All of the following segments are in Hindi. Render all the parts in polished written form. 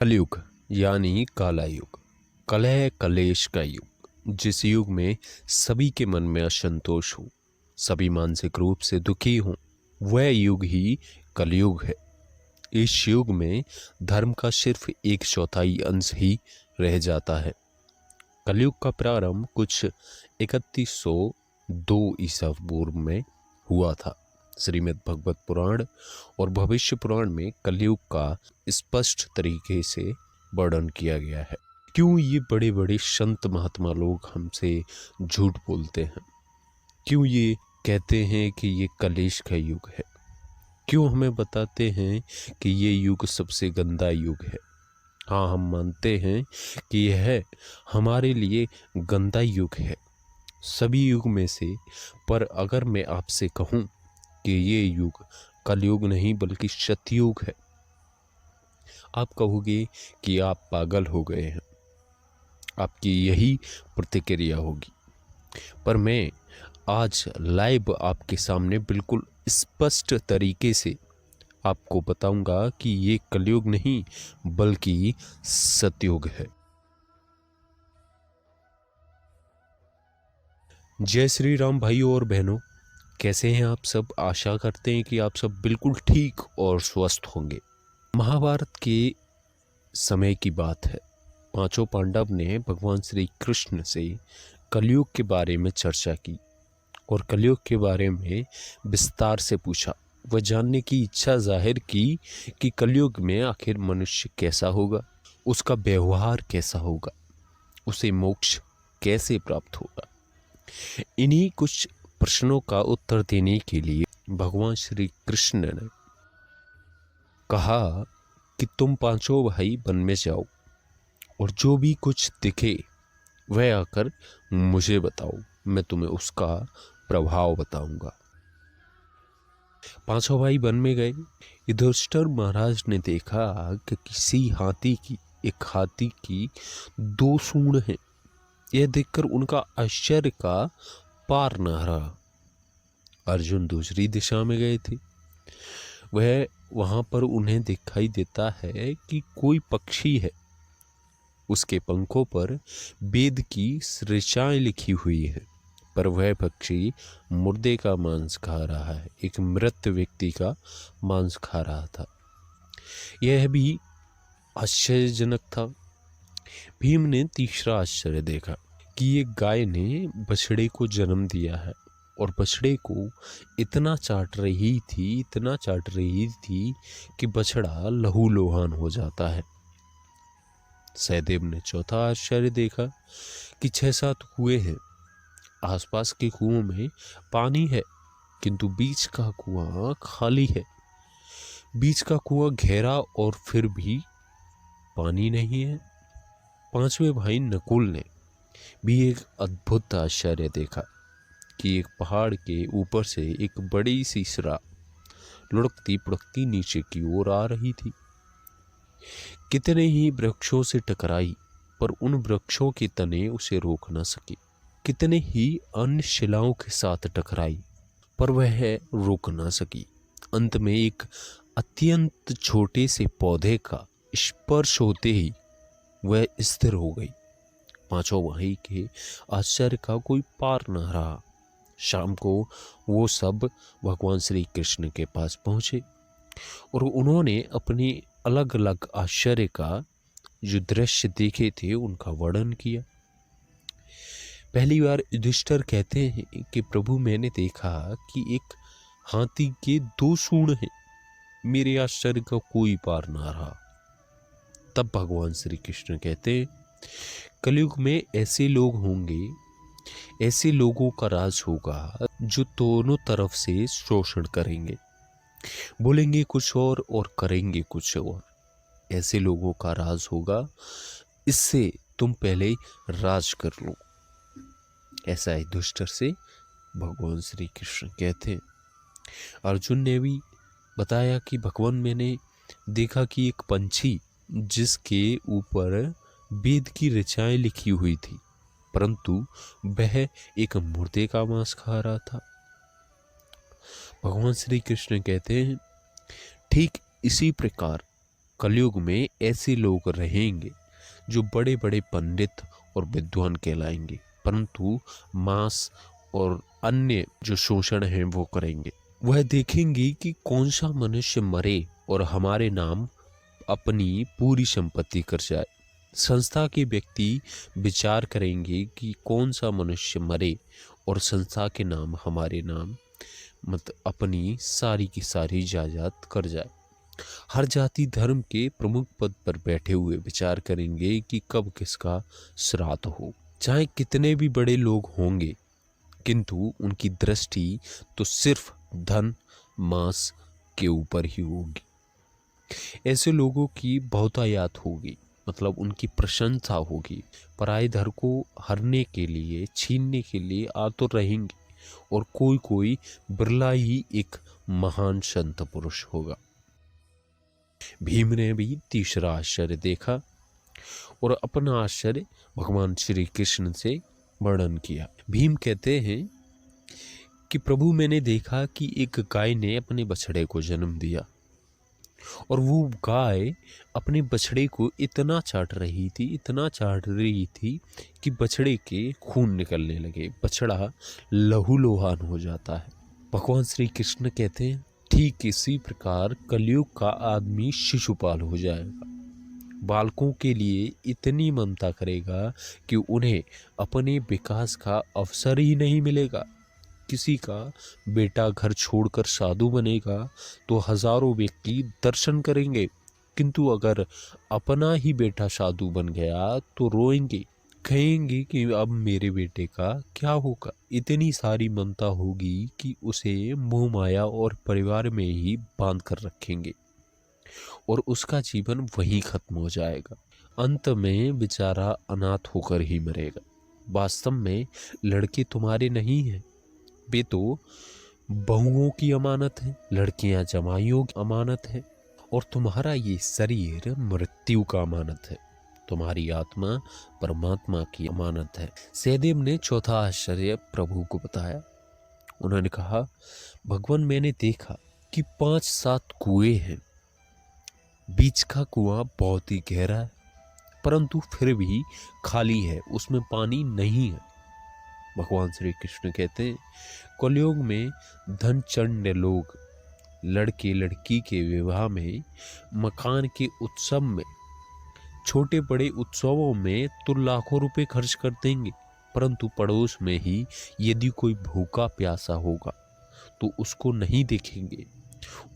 कलयुग यानी काला युग, कलह कलेश का युग, जिस युग में सभी के मन में असंतोष हो, सभी मानसिक रूप से दुखी हों, वह युग ही कलयुग है। इस युग में धर्म का सिर्फ एक चौथाई अंश ही रह जाता है। कलयुग का प्रारंभ कुछ 3102 ईसा पूर्व में हुआ था। श्रीमद् भगवत पुराण और भविष्य पुराण में कलयुग का स्पष्ट तरीके से वर्णन किया गया है। क्यों ये बड़े बड़े संत महात्मा लोग हमसे झूठ बोलते हैं? क्यों ये कहते हैं कि ये कलेश का युग है? क्यों हमें बताते हैं कि ये युग सबसे गंदा युग है? हाँ, हम मानते हैं कि यह हमारे लिए गंदा युग है, सभी युग में से। पर अगर मैं आपसे कहूँ कि ये युग कलयुग नहीं बल्कि सतयुग है, आप कहोगे कि आप पागल हो गए हैं। आपकी यही प्रतिक्रिया होगी। पर मैं आज लाइव आपके सामने बिल्कुल स्पष्ट तरीके से आपको बताऊंगा कि ये कलयुग नहीं बल्कि सतयुग है। जय श्री राम भाइयों और बहनों, कैसे हैं आप सब? आशा करते हैं कि आप सब बिल्कुल ठीक और स्वस्थ होंगे। महाभारत के समय की बात है। पांचों पांडव ने भगवान श्री कृष्ण से कलयुग के बारे में चर्चा की और कलयुग के बारे में विस्तार से पूछा। वह जानने की इच्छा जाहिर की कि कलयुग में आखिर मनुष्य कैसा होगा, उसका व्यवहार कैसा होगा, उसे मोक्ष कैसे प्राप्त होगा। इन्हीं कुछ प्रश्नों का उत्तर देने के लिए भगवान श्री कृष्ण ने कहा कि तुम पांचों भाई वन में जाओ और जो भी कुछ दिखे वह आकर मुझे बताओ, मैं तुम्हें उसका प्रभाव बताऊंगा। पांचों भाई वन में गए। युधिष्ठिर महाराज ने देखा कि एक हाथी की दो सूंड हैं। यह देखकर उनका आश्चर्य का पार न रहा। अर्जुन दूसरी दिशा में गए थे। वहां पर उन्हें दिखाई देता है कि कोई पक्षी है, उसके पंखों पर वेद की ऋचाएं लिखी हुई है, पर वह पक्षी मुर्दे का मांस खा रहा है, एक मृत व्यक्ति का मांस खा रहा था। यह भी आश्चर्यजनक था। भीम ने तीसरा आश्चर्य देखा कि ये गाय ने बछड़े को जन्म दिया है और बछड़े को इतना चाट रही थी कि बछड़ा लहूलुहान हो जाता है। सहदेव ने चौथा आश्चर्य देखा कि 6-7 कुएं हैं। आसपास के कुओं में पानी है, किंतु बीच का कुआं खाली है। बीच का कुआं गहरा और फिर भी पानी नहीं है। पांचवें भाई नकुल ने भी एक अद्भुत आश्चर्य देखा कि एक पहाड़ के ऊपर से एक बड़ी सी सिरा लुढ़कती पुढ़कती नीचे की ओर आ रही थी। कितने ही वृक्षों से टकराई, पर उन वृक्षों के तने उसे रोक न सके। कितने ही अन्य शिलाओं के साथ टकराई, पर वह रोक न सकी। अंत में एक अत्यंत छोटे से पौधे का स्पर्श होते ही वह स्थिर हो गई। पांचों भाई के आश्चर्य का कोई पार न रहा। शाम को वो सब भगवान श्री कृष्ण के पास पहुंचे और उन्होंने अपने अलग अलग आश्चर्य का जो दृश्य देखे थे उनका वर्णन किया। पहली बार युधिष्ठिर कहते हैं कि प्रभु, मैंने देखा कि एक हाथी के 2 सूंड हैं। मेरे आश्चर्य का कोई पार ना रहा। तब भगवान श्री कृष्ण कहते हैं, कलयुग में ऐसे लोग होंगे, ऐसे लोगों का राज होगा जो दोनों तरफ से शोषण करेंगे, बोलेंगे कुछ और करेंगे कुछ और। ऐसे लोगों का राज होगा, इससे तुम पहले राज कर लो। ऐसा ही युधिष्ठिर से भगवान श्री कृष्ण कहते हैं। अर्जुन ने भी बताया कि भगवान, मैंने देखा कि एक पंछी जिसके ऊपर वेद की ऋचाएं लिखी हुई थी, परंतु वह एक मुर्दे का मांस खा रहा था। भगवान श्री कृष्ण कहते हैं, ठीक इसी प्रकार कलयुग में ऐसे लोग रहेंगे जो बड़े बड़े पंडित और विद्वान कहलाएंगे, परंतु मांस और अन्य जो शोषण हैं वो करेंगे। वह देखेंगे कि कौन सा मनुष्य मरे और हमारे नाम अपनी पूरी संपत्ति कर जाए। संस्था के व्यक्ति विचार करेंगे कि कौन सा मनुष्य मरे और संस्था के नाम हमारे नाम अपनी सारी की सारी जायदाद कर जाए। हर जाति धर्म के प्रमुख पद पर बैठे हुए विचार करेंगे कि कब किसका श्राद्ध हो। चाहे कितने भी बड़े लोग होंगे, किंतु उनकी दृष्टि तो सिर्फ धन मांस के ऊपर ही होगी। ऐसे लोगों की बहुतायत होगी, मतलब उनकी प्रशंसा होगी। पराये धर्म को हरने के लिए, छीनने के लिए आतुर रहेंगे और कोई कोई बिरला ही एक महान संत पुरुष होगा। भीम ने भी तीसरा आश्चर्य देखा और अपना आश्चर्य भगवान श्री कृष्ण से वर्णन किया। भीम कहते हैं कि प्रभु, मैंने देखा कि एक गाय ने अपने बछड़े को जन्म दिया और वो गाय अपने बछड़े को इतना चाट रही थी कि बछड़े के खून निकलने लगे, बछड़ा लहूलुहान हो जाता है। भगवान श्री कृष्ण कहते हैं, ठीक इसी प्रकार कलयुग का आदमी शिशुपाल हो जाएगा। बालकों के लिए इतनी ममता करेगा कि उन्हें अपने विकास का अवसर ही नहीं मिलेगा। किसी का बेटा घर छोड़कर साधु बनेगा तो हजारों व्यक्ति दर्शन करेंगे, किंतु अगर अपना ही बेटा साधु बन गया तो रोएंगे, कहेंगे कि अब मेरे बेटे का क्या होगा। इतनी सारी ममता होगी कि उसे मोह माया और परिवार में ही बांध कर रखेंगे और उसका जीवन वहीं खत्म हो जाएगा। अंत में बेचारा अनाथ होकर ही मरेगा। वास्तव में लड़के तुम्हारे नहीं हैं, वे तो बहुओं की अमानत है, लड़कियां जमाइयों की अमानत है और तुम्हारा ये शरीर मृत्यु का अमानत है। तुम्हारी आत्मा परमात्मा की अमानत है। सहदेव ने चौथा आश्चर्य प्रभु को बताया। उन्होंने कहा, भगवान, मैंने देखा कि 5-7 कुएं हैं। बीच का कुआं बहुत ही गहरा है, परंतु फिर भी खाली है, उसमें पानी नहीं है। भगवान श्री कृष्ण कहते हैं, कलयुग में धनचंड लोग लड़के लड़की के विवाह में, मकान के उत्सव में, छोटे बड़े उत्सवों में तो लाखों रुपए खर्च कर देंगे, परंतु पड़ोस में ही यदि कोई भूखा प्यासा होगा तो उसको नहीं देखेंगे,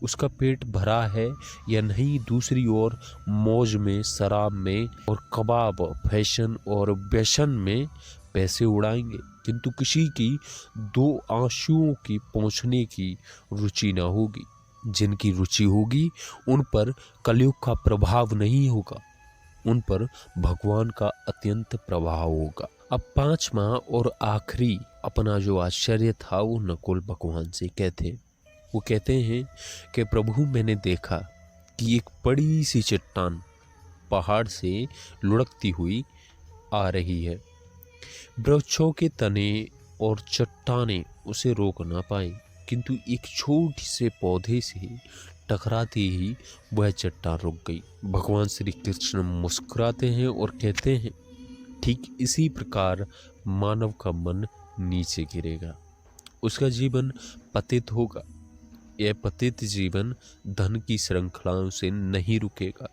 उसका पेट भरा है या नहीं। दूसरी ओर मौज में, शराब में और कबाब, फैशन और व्यसन में पैसे उड़ाएंगे, किंतु किसी की 2 आंसुओं की पहुँचने की रुचि न होगी। जिनकी रुचि होगी उन पर कलयुग का प्रभाव नहीं होगा, उन पर भगवान का अत्यंत प्रभाव होगा। अब 5वां और आखिरी अपना जो आश्चर्य था वो नकुल भगवान से कहते, वो कहते हैं कि प्रभु, मैंने देखा कि एक बड़ी सी चट्टान पहाड़ से लुढ़कती हुई आ रही है। वृक्षों के तने और चट्टानें उसे रोक ना पाए, किंतु एक छोटी से पौधे से टकराते ही वह चट्टान रुक गई। भगवान श्री कृष्ण मुस्कुराते हैं और कहते हैं, ठीक इसी प्रकार मानव का मन नीचे गिरेगा, उसका जीवन पतित होगा। यह पतित जीवन धन की श्रृंखलाओं से नहीं रुकेगा,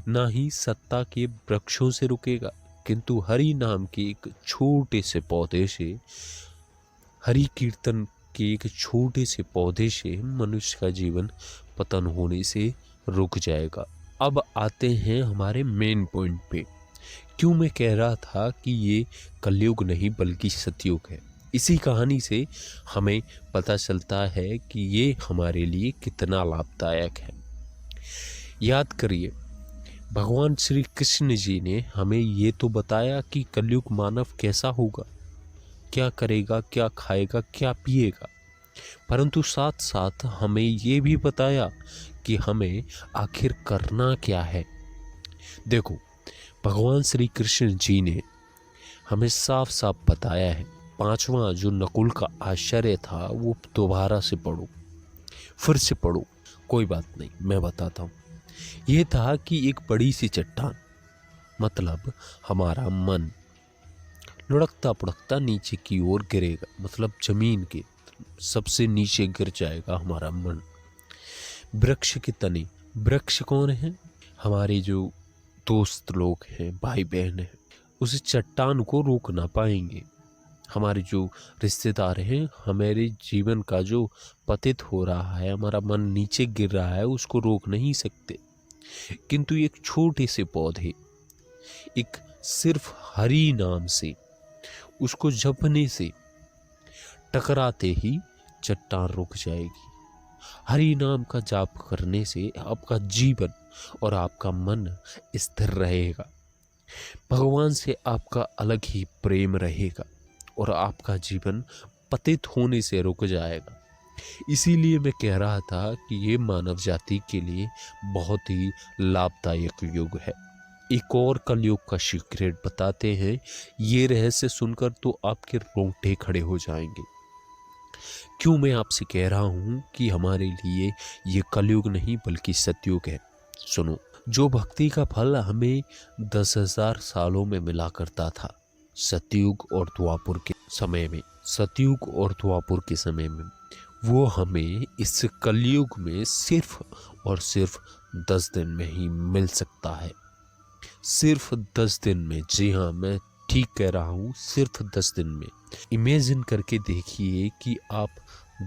ना ही सत्ता के वृक्षों से रुकेगा, किंतु हरि नाम के एक छोटे से पौधे से, हरि कीर्तन के एक छोटे से पौधे से मनुष्य का जीवन पतन होने से रुक जाएगा। अब आते हैं हमारे मेन पॉइंट पे। क्यों मैं कह रहा था कि ये कलयुग नहीं बल्कि सतयुग है। इसी कहानी से हमें पता चलता है कि ये हमारे लिए कितना लाभदायक है। याद करिए, भगवान श्री कृष्ण जी ने हमें ये तो बताया कि कलयुग मानव कैसा होगा, क्या करेगा, क्या खाएगा, क्या पिएगा, परंतु साथ साथ हमें ये भी बताया कि हमें आखिर करना क्या है। देखो, भगवान श्री कृष्ण जी ने हमें साफ साफ बताया है। 5वां जो नकुल का आश्चर्य था वो दोबारा से पढ़ो, फिर से पढ़ो, कोई बात नहीं, मैं बताता हूँ। ये था कि एक बड़ी सी चट्टान, मतलब हमारा मन, लुढ़कता पुढ़कता नीचे की ओर गिरेगा, मतलब जमीन के सबसे नीचे गिर जाएगा हमारा मन। वृक्ष के तने, वृक्ष कौन है? हमारे जो दोस्त लोग हैं, भाई बहन हैं, उस चट्टान को रोक ना पाएंगे। हमारे जो रिश्तेदार हैं, हमारे जीवन का जो पतित हो रहा है, हमारा मन नीचे गिर रहा है, उसको रोक नहीं सकते। किंतु एक छोटे से पौधे, एक सिर्फ हरि नाम से, उसको जपने से, टकराते ही चट्टान रुक जाएगी। हरि नाम का जाप करने से आपका जीवन और आपका मन स्थिर रहेगा। भगवान से आपका अलग ही प्रेम रहेगा और आपका जीवन पतित होने से रुक जाएगा। इसीलिए मैं कह रहा था कि ये मानव जाति के लिए बहुत ही लाभदायक युग है। एक और कलयुग का सीक्रेट बताते हैं, ये रहस्य सुनकर तो आपके रोंगटे खड़े हो जाएंगे। क्यों मैं आपसे कह रहा हूं कि हमारे लिए ये कलयुग नहीं बल्कि सतयुग है। सुनो, जो भक्ति का फल हमें 10,000 सालों में मिला करता था सतयुग और द्वापुर के समय में, सतयुग और द्वापुर के समय में, वो हमें इस कलयुग में सिर्फ और सिर्फ 10 दिन में ही मिल सकता है। सिर्फ 10 दिन में। जी हाँ, मैं ठीक कह रहा हूँ, सिर्फ 10 दिन में। इमेजिन करके देखिए कि आप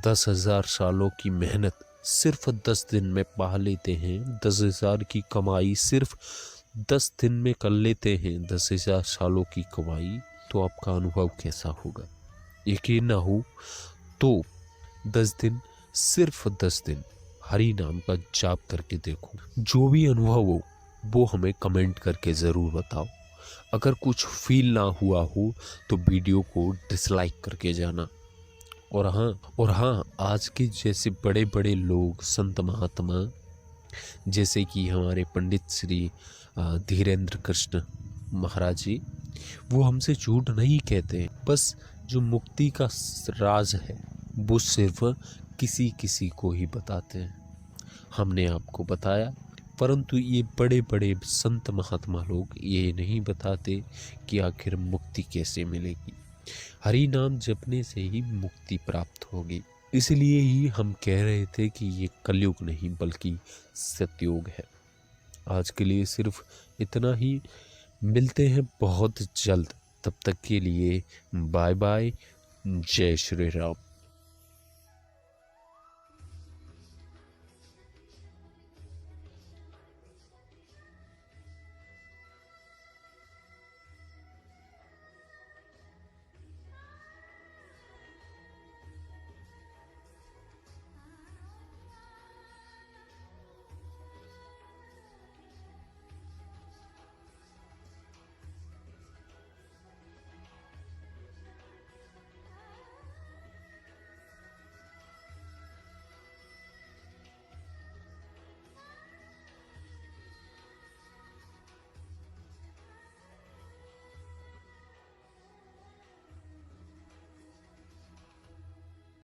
10,000 सालों की मेहनत सिर्फ 10 दिन में पा लेते हैं। 10,000 की कमाई सिर्फ 10 दिन में कर लेते हैं, 10,000 सालों की कमाई। तो आपका अनुभव कैसा होगा? यकीन ना हो तो 10 दिन, सिर्फ 10 दिन हरि नाम का जाप करके देखो। जो भी अनुभव हो वो हमें कमेंट करके ज़रूर बताओ। अगर कुछ फील ना हुआ हो तो वीडियो को डिसलाइक करके जाना। और हाँ, आज के जैसे बड़े बड़े लोग, संत महात्मा, जैसे कि हमारे पंडित श्री धीरेन्द्र कृष्ण महाराज जी, वो हमसे झूठ नहीं कहते। बस जो मुक्ति का राज है वो सिर्फ किसी किसी को ही बताते हैं। हमने आपको बताया, परंतु ये बड़े बड़े संत महात्मा लोग ये नहीं बताते कि आखिर मुक्ति कैसे मिलेगी। हरि नाम जपने से ही मुक्ति प्राप्त होगी। इसलिए ही हम कह रहे थे कि ये कलयुग नहीं बल्कि सतयुग है। आज के लिए सिर्फ इतना ही। मिलते हैं बहुत जल्द। तब तक के लिए बाय बाय। जय श्री राम।